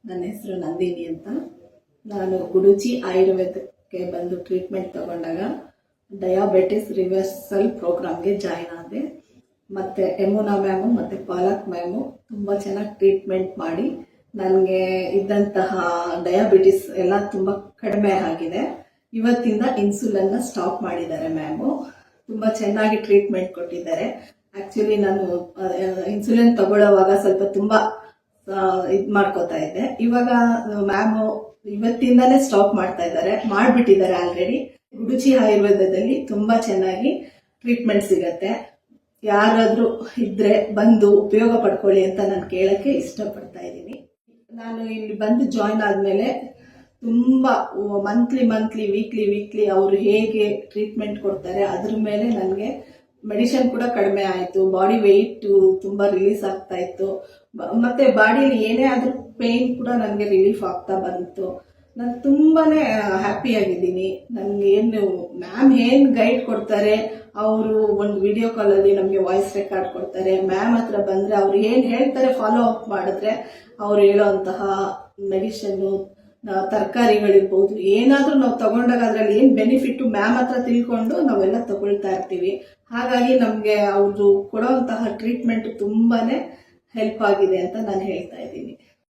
ನನ್ನ ಹೆಸರು ನಂದಿನಿ ಅಂತ. ನಾನು ಗುಡುಚಿ ಆಯುರ್ವೇದಕ್ಕೆ ಬಂದು ಟ್ರೀಟ್ಮೆಂಟ್ ತಗೊಂಡಾಗ ಡಯಾಬಿಟಿಸ್ ರಿವರ್ಸಲ್ ಪ್ರೋಗ್ರಾಮ್ಗೆ ಜಾಯ್ನ್ ಆದೆ. ಮತ್ತು ಯಮುನಾ ಮ್ಯಾಮು ಮತ್ತು ಪಾಲಕ್ ಮ್ಯಾಮು ತುಂಬ ಚೆನ್ನಾಗಿ ಟ್ರೀಟ್ಮೆಂಟ್ ಮಾಡಿ ನನಗೆ ಇದ್ದಂತಹ ಡಯಾಬಿಟಿಸ್ ಎಲ್ಲ ತುಂಬ ಕಡಿಮೆ ಆಗಿದೆ. ಇವತ್ತಿಂದ ಇನ್ಸುಲನ್ನ ಸ್ಟಾಪ್ ಮಾಡಿದ್ದಾರೆ ಮ್ಯಾಮು. ತುಂಬ ಚೆನ್ನಾಗಿ ಟ್ರೀಟ್ಮೆಂಟ್ ಕೊಟ್ಟಿದ್ದಾರೆ. ಆ್ಯಕ್ಚುಲಿ ನಾನು ಇನ್ಸುಲಿನ್ ತಗೊಳ್ಳೋವಾಗ ಸ್ವಲ್ಪ ತುಂಬ ಇದು ಮಾಡ್ಕೋತಾ ಇದ್ದೆ. ಇವಾಗ ಮ್ಯಾಮು ಇವತ್ತಿಂದಾನೇ ಸ್ಟಾಪ್ ಮಾಡ್ತಾ ಇದ್ದಾರೆ, ಮಾಡಿಬಿಟ್ಟಿದ್ದಾರೆ ಆಲ್ರೆಡಿ. ಗುಡುಚಿ ಆಯುರ್ವೇದದಲ್ಲಿ ತುಂಬ ಚೆನ್ನಾಗಿ ಟ್ರೀಟ್ಮೆಂಟ್ ಸಿಗತ್ತೆ. ಯಾರಾದರೂ ಇದ್ರೆ ಬಂದು ಉಪಯೋಗ ಪಡ್ಕೊಳ್ಳಿ ಅಂತ ನಾನು ಕೇಳಕ್ಕೆ ಇಷ್ಟಪಡ್ತಾ ಇದ್ದೀನಿ. ನಾನು ಇಲ್ಲಿ ಬಂದು ಜಾಯ್ನ್ ಆದಮೇಲೆ ತುಂಬ ಮಂತ್ಲಿ ವೀಕ್ಲಿ ಅವರು ಹೇಗೆ ಟ್ರೀಟ್ಮೆಂಟ್ ಕೊಡ್ತಾರೆ ಅದ್ರ ಮೇಲೆ ನನಗೆ ಮೆಡಿಸಿನ್ ಕೂಡ ಕಡಿಮೆ ಆಯಿತು. ಬಾಡಿ ವೆಯ್ಟ್ ತುಂಬ ರಿಲೀಸ್ ಆಗ್ತಾ ಇತ್ತು. ಮತ್ತೆ ಬಾಡಿಯಲ್ಲಿ ಏನೇ ಆದ್ರೂ ಪೇನ್ ಕೂಡ ನನಗೆ ರಿಲೀಫ್ ಆಗ್ತಾ ಬಂತು. ನಾನು ತುಂಬಾನೇ ಹ್ಯಾಪಿಯಾಗಿದ್ದೀನಿ. ನನಗೆ ಏನು ಮ್ಯಾಮ್ ಏನು ಗೈಡ್ ಕೊಡ್ತಾರೆ, ಅವರು ಒಂದು ವಿಡಿಯೋ ಕಾಲಲ್ಲಿ ನಮಗೆ ವಾಯ್ಸ್ ರೆಕಾರ್ಡ್ ಕೊಡ್ತಾರೆ. ಮ್ಯಾಮ್ ಹತ್ರ ಬಂದರೆ ಅವ್ರು ಏನು ಹೇಳ್ತಾರೆ ಫಾಲೋ ಅಪ್ ಮಾಡಿದ್ರೆ ಅವ್ರು ಹೇಳೋಂತಹ ಮೆಡಿಷನ್ನು, ತರಕಾರಿಗಳಿರ್ಬೋದು, ಏನಾದರೂ ನಾವು ತಗೊಂಡಾಗ ಅದರಲ್ಲಿ ಏನು ಬೆನಿಫಿಟ್ಟು ಮ್ಯಾಮ್ ಹತ್ರ ತಿಳ್ಕೊಂಡು ನಾವೆಲ್ಲ ತಗೊಳ್ತಾ ಇರ್ತೀವಿ. ಹಾಗಾಗಿ ನಮಗೆ ಅವರು ಕೊಡೋಂತಹ ಟ್ರೀಟ್ಮೆಂಟ್ ತುಂಬಾನೇ ಹೆಲ್ಪ್ ಆಗಿದೆ ಅಂತ ನಾನು ಹೇಳ್ತಾ ಇದ್ದೀನಿ.